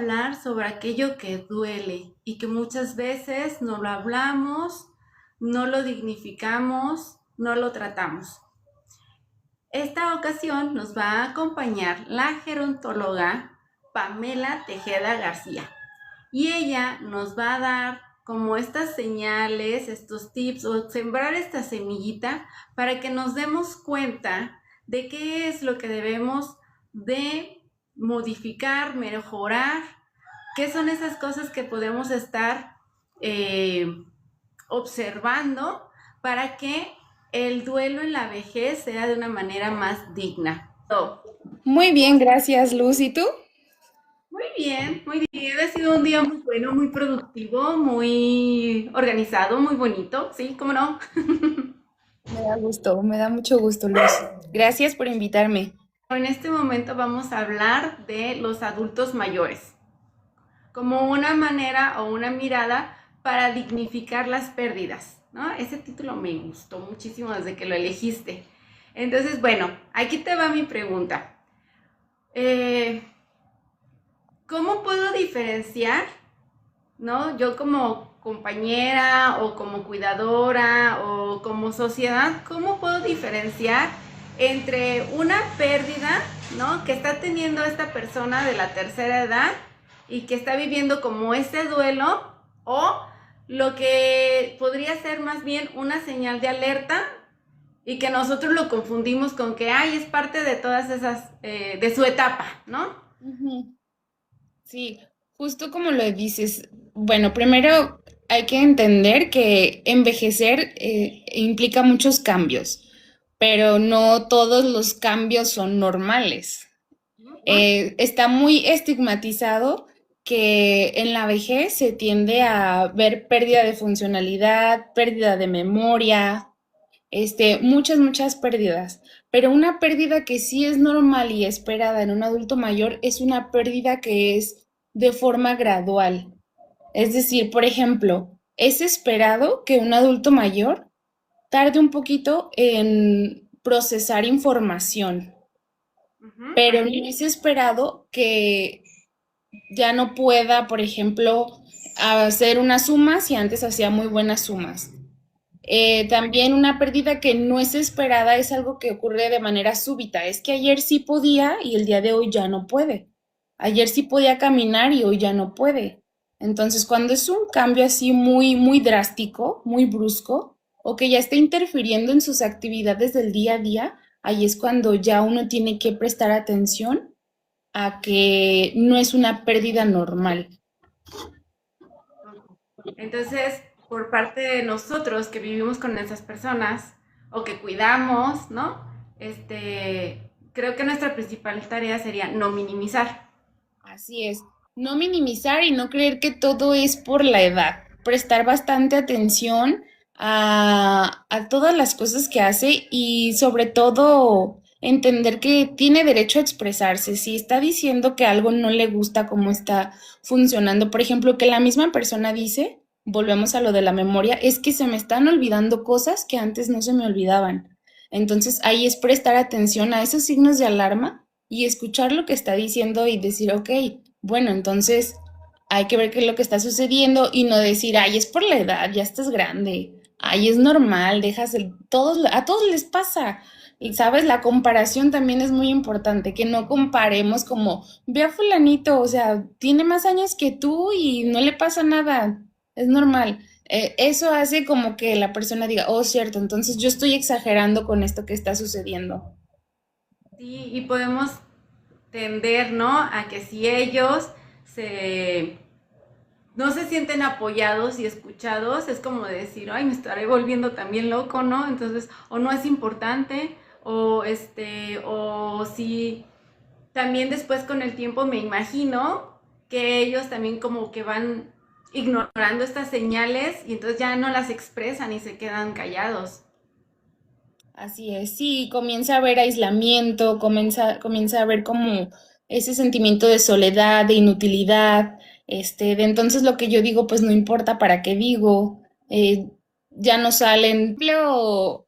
hablar sobre aquello que duele y que muchas veces no lo hablamos, no lo dignificamos, no lo tratamos. Esta ocasión nos va a acompañar la gerontóloga Pamela Tejeda García y ella nos va a dar como estas señales, estos tips o sembrar esta semillita para que nos demos cuenta de qué es lo que debemos de modificar, mejorar, qué son esas cosas que podemos estar eh, observando para que el duelo en la vejez sea de una manera más digna. Muy bien, gracias, Luz. ¿Y tú? Muy bien, muy bien. Ha sido un día muy bueno, muy productivo, muy organizado, muy bonito. Sí, ¿cómo no? Me da gusto, me da mucho gusto, Luz. Gracias por invitarme. En este momento vamos a hablar de los adultos mayores, como una manera o una mirada para dignificar las pérdidas, ¿no? Ese título me gustó muchísimo desde que lo elegiste. Entonces, bueno, aquí te va mi pregunta. Eh, ¿Cómo puedo diferenciar, ¿no? Yo como compañera o como cuidadora o como sociedad, ¿cómo puedo diferenciar entre una pérdida, ¿no? Que está teniendo esta persona de la tercera edad y que está viviendo como ese duelo o lo que podría ser más bien una señal de alerta y que nosotros lo confundimos con que, ay, es parte de todas esas, de su etapa, ¿no? Ujú. Sí, justo como lo dices. Bueno, primero hay que entender que envejecer implica muchos cambios, pero no todos los cambios son normales. Está muy estigmatizado que en la vejez se tiende a ver pérdida de funcionalidad, pérdida de memoria, muchas pérdidas. Pero una pérdida que sí es normal y esperada en un adulto mayor es una pérdida que es de forma gradual. Es decir, por ejemplo, es esperado que un adulto mayor tarde un poquito en procesar información, Uh-huh. pero no es esperado que ya no pueda, por ejemplo, hacer unas sumas si antes hacía muy buenas sumas. También una pérdida que no es esperada es algo que ocurre de manera súbita. Es que ayer sí podía y el día de hoy ya no puede. Ayer sí podía caminar y hoy ya no puede. Entonces, cuando es un cambio así muy drástico, muy brusco, o que ya está interfiriendo en sus actividades del día a día, ahí es cuando ya uno tiene que prestar atención a que no es una pérdida normal. Entonces, por parte de nosotros que vivimos con esas personas o que cuidamos, ¿no? Creo que nuestra principal tarea sería no minimizar. Así es, no minimizar y no creer que todo es por la edad, prestar bastante atención a todas las cosas que hace y sobre todo entender que tiene derecho a expresarse. Si está diciendo que algo no le gusta cómo está funcionando, por ejemplo, que la misma persona dice, volvemos a lo de la memoria, es que se me están olvidando cosas que antes no se me olvidaban. Entonces ahí es prestar atención a esos signos de alarma y escuchar lo que está diciendo y decir, ok, bueno, entonces hay que ver qué es lo que está sucediendo y no decir, ay, es por la edad, ya estás grande, ay, es normal, todos, a todos les pasa. Y sabes, la comparación también es muy importante, que no comparemos como, ve a fulanito, o sea, tiene más años que tú y no le pasa nada, es normal. Eso hace como que la persona diga, oh, cierto, entonces yo estoy exagerando con esto que está sucediendo. Sí, y podemos tender, ¿no? A que si ellos se no se sienten apoyados y escuchados, es como decir, ay, me estaré volviendo también loco, ¿no? Entonces, o no es importante, o si también después con el tiempo me imagino que ellos también como que van ignorando estas señales y entonces ya no las expresan y se quedan callados. Así es, sí, comienza a haber aislamiento, comienza a haber como ese sentimiento de soledad, de inutilidad, de entonces lo que yo digo, pues no importa para qué digo, ya no salen. Por ejemplo,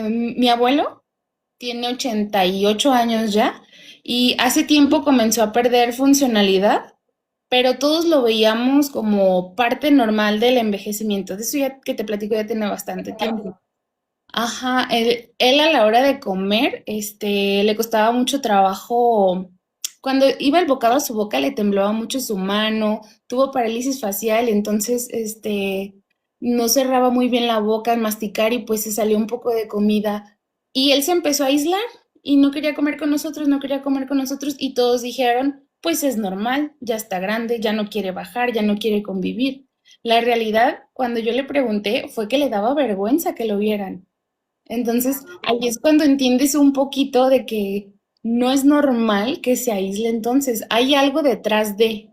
mi abuelo tiene 88 años ya y hace tiempo comenzó a perder funcionalidad, pero todos lo veíamos como parte normal del envejecimiento. De eso ya que te platico ya tiene bastante tiempo. Ajá, él a la hora de comer, le costaba mucho trabajo. Cuando iba el bocado a su boca, le temblaba mucho su mano, tuvo parálisis facial, entonces, no cerraba muy bien la boca al masticar y pues se salió un poco de comida. Y él se empezó a aislar y no quería comer con nosotros, no quería comer con nosotros y todos dijeron, pues es normal, ya está grande, ya no quiere bajar, ya no quiere convivir. La realidad, cuando yo le pregunté, fue que le daba vergüenza que lo vieran. Entonces, ahí es cuando entiendes un poquito de que no es normal que se aísle, entonces hay algo detrás de.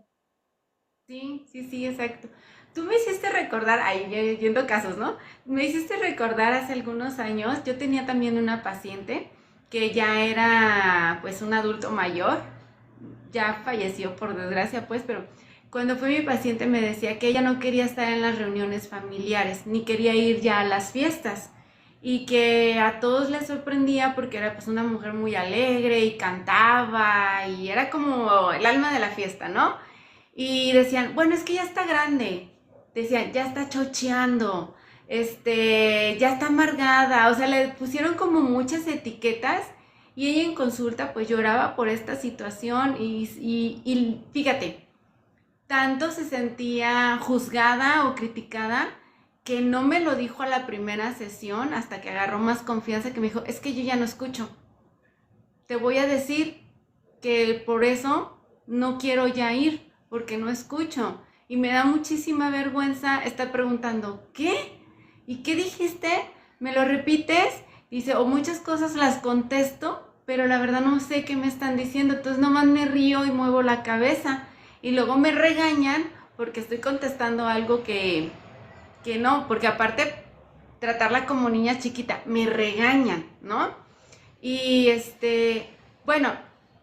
Sí, sí, sí, exacto. Tú me hiciste recordar, ahí yendo casos, ¿no? Me hiciste recordar hace algunos años, yo tenía también una paciente que ya era pues un adulto mayor, ya falleció por desgracia pues, pero cuando fue mi paciente me decía que ella no quería estar en las reuniones familiares, ni quería ir ya a las fiestas y que a todos les sorprendía porque era pues una mujer muy alegre y cantaba y era como el alma de la fiesta, ¿no? Y decían, bueno, es que ya está grande, decían, ya está chocheando, ya está amargada, o sea, le pusieron como muchas etiquetas y ella en consulta pues lloraba por esta situación y fíjate, tanto se sentía juzgada o criticada que no me lo dijo a la primera sesión hasta que agarró más confianza que me dijo, es que yo ya no escucho, te voy a decir que por eso no quiero ya ir, porque no escucho. Y me da muchísima vergüenza estar preguntando, ¿qué? ¿Y qué dijiste? ¿Me lo repites? Dice, o muchas cosas las contesto, pero la verdad no sé qué me están diciendo, entonces nomás me río y muevo la cabeza. Y luego me regañan porque estoy contestando algo que no, porque aparte tratarla como niña chiquita, me regañan, ¿no? Y bueno,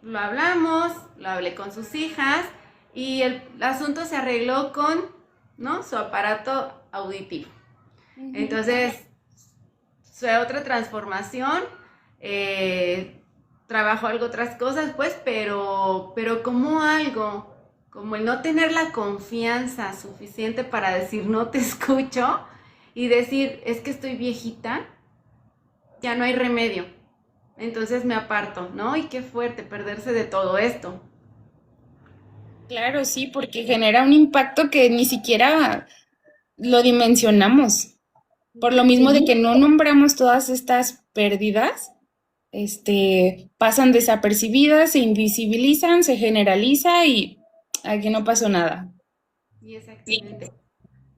lo hablamos, lo hablé con sus hijas y el asunto se arregló con, ¿no? Su aparato auditivo. Ujú. Entonces, fue otra transformación, trabajó algo otras cosas, pues, pero como algo, como el no tener la confianza suficiente para decir no te escucho y decir es que estoy viejita, ya no hay remedio. Entonces me aparto, ¿no? Y qué fuerte perderse de todo esto. Claro, sí, porque genera un impacto que ni siquiera lo dimensionamos. Por lo mismo de que no nombramos todas estas pérdidas, pasan desapercibidas, se invisibilizan, se generaliza y aquí no pasó nada. Sí, exactamente.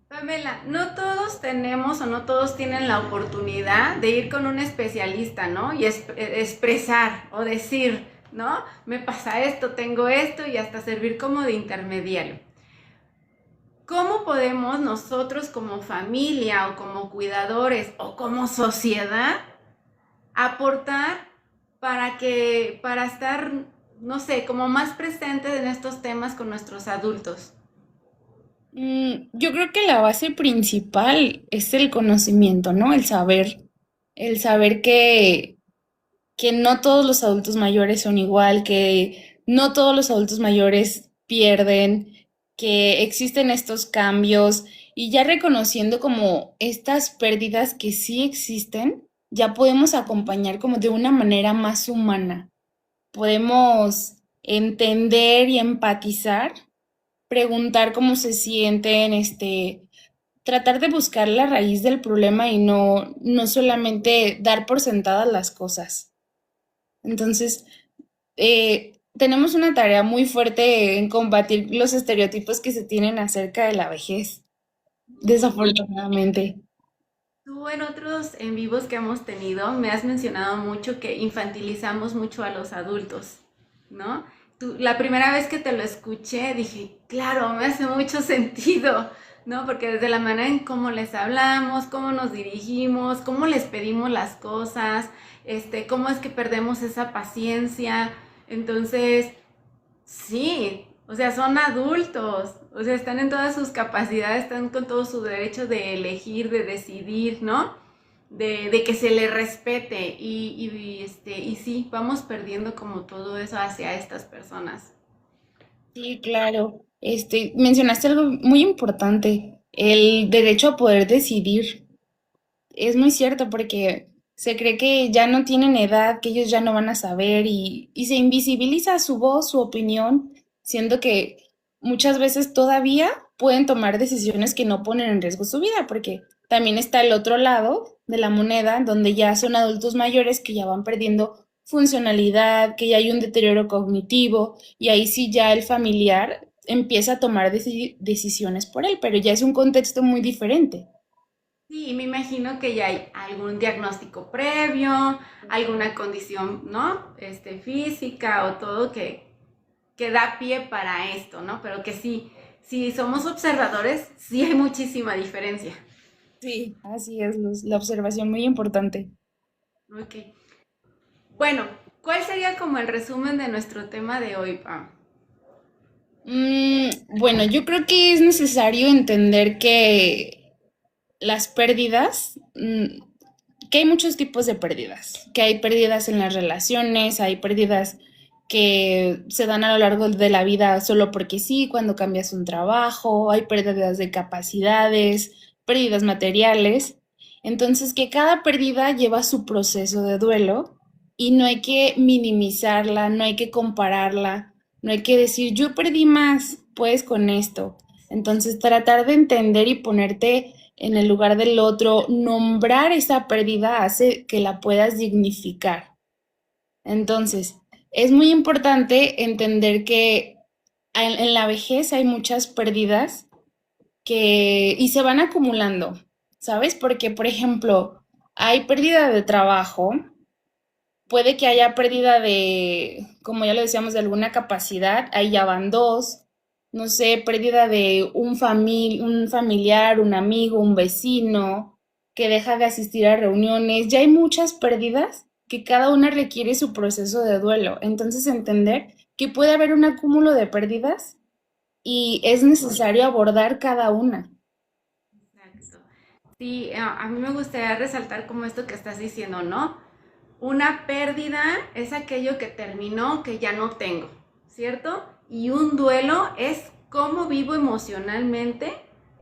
Pamela, no todos tenemos o no todos tienen la oportunidad de ir con un especialista, ¿no? Y expresar o decir, ¿no? Me pasa esto, tengo esto y hasta servir como de intermediario. ¿Cómo podemos nosotros como familia o como cuidadores o como sociedad aportar para estar, no sé, como más presentes en estos temas con nuestros adultos? Yo creo que la base principal es el conocimiento, ¿no? El saber que no todos los adultos mayores son igual, que no todos los adultos mayores pierden, que existen estos cambios y ya reconociendo como estas pérdidas que sí existen, ya podemos acompañar como de una manera más humana. Podemos entender y empatizar, preguntar cómo se sienten, tratar de buscar la raíz del problema y no solamente dar por sentadas las cosas. Entonces, tenemos una tarea muy fuerte en combatir los estereotipos que se tienen acerca de la vejez, desafortunadamente. Tú en otros en vivos que hemos tenido me has mencionado mucho que infantilizamos mucho a los adultos, ¿no? La primera vez que te lo escuché dije, claro, me hace mucho sentido, ¿no? Porque desde la manera en cómo les hablamos, cómo nos dirigimos, cómo les pedimos las cosas, cómo es que perdemos esa paciencia. Entonces, sí, o sea, son adultos, o sea, están en todas sus capacidades, están con todo su derecho de elegir, de decidir, ¿no? de que se le respete y sí, vamos perdiendo como todo eso hacia estas personas. Sí, claro. Mencionaste algo muy importante, el derecho a poder decidir. Es muy cierto porque se cree que ya no tienen edad, que ellos ya no van a saber y se invisibiliza su voz, su opinión, siendo que muchas veces todavía pueden tomar decisiones que no ponen en riesgo su vida, porque también está el otro lado de la moneda, donde ya son adultos mayores que ya van perdiendo funcionalidad, que ya hay un deterioro cognitivo y ahí sí ya el familiar empieza a tomar decisiones por él, pero ya es un contexto muy diferente. Sí, me imagino que ya hay algún diagnóstico previo, alguna condición, ¿no? Física o todo que da pie para esto, ¿no? Pero que sí, si somos observadores, sí hay muchísima diferencia. Sí, así es, la observación muy importante. Ok. Bueno, ¿cuál sería como el resumen de nuestro tema de hoy, Pam? Mm, bueno, yo creo que es necesario entender que las pérdidas, que hay muchos tipos de pérdidas, que hay pérdidas en las relaciones, hay pérdidas que se dan a lo largo de la vida solo porque sí, cuando cambias un trabajo, hay pérdidas de capacidades, pérdidas materiales. Entonces, que cada pérdida lleva su proceso de duelo y no hay que minimizarla, no hay que compararla, no hay que decir, yo perdí más, pues con esto. Entonces, tratar de entender y ponerte en el lugar del otro, nombrar esa pérdida hace que la puedas dignificar. Entonces, es muy importante entender que en la vejez hay muchas pérdidas y se van acumulando, ¿sabes? Porque, por ejemplo, hay pérdida de trabajo, puede que haya pérdida de, como ya lo decíamos, de alguna capacidad, ahí ya van dos, no sé, pérdida de un familiar, un amigo, un vecino, que deja de asistir a reuniones, ya hay muchas pérdidas que cada una requiere su proceso de duelo. Entonces entender que puede haber un acúmulo de pérdidas y es necesario abordar cada una. Exacto. Sí, a mí me gustaría resaltar como esto que estás diciendo, ¿no? Una pérdida es aquello que terminó, que ya no tengo, ¿cierto? Y un duelo es cómo vivo emocionalmente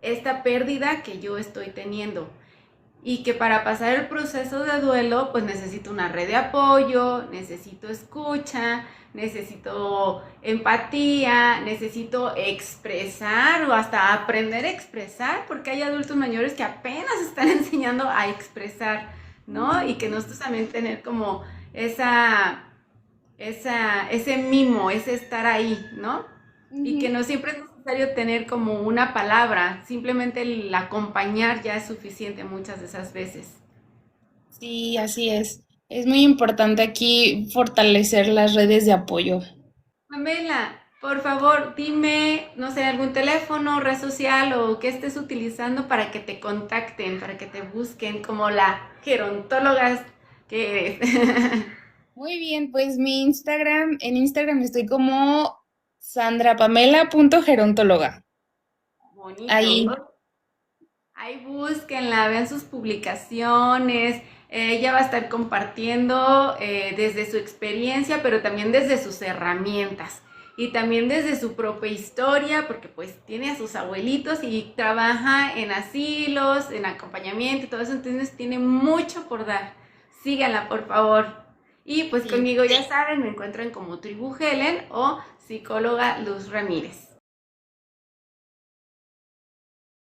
esta pérdida que yo estoy teniendo. Y que para pasar el proceso de duelo, pues necesito una red de apoyo, necesito escucha, necesito empatía, necesito expresar o hasta aprender a expresar, porque hay adultos mayores que apenas están enseñando a expresar, ¿no? Y que nosotros también tener como ese mimo, ese estar ahí, ¿no? Y que Ujú. no siempre es necesario tener como una palabra, simplemente el acompañar ya es suficiente muchas de esas veces. Sí, así es. Es muy importante aquí fortalecer las redes de apoyo. Pamela, por favor, dime, no sé, algún teléfono, red social o que estés utilizando para que te contacten, para que te busquen como la gerontóloga que eres. Muy bien, pues mi Instagram, en Instagram estoy como sandrapamela.gerontóloga. Bonito. Ahí, Ahí búsquenla, vean sus publicaciones. Ella va a estar compartiendo desde su experiencia, pero también desde sus herramientas y también desde su propia historia, porque pues tiene a sus abuelitos y trabaja en asilos, en acompañamiento y todo eso, entonces tiene mucho por dar. Síganla, por favor. Y pues sí. conmigo ya saben, me encuentran como Tribu Helen o psicóloga Luz Ramírez.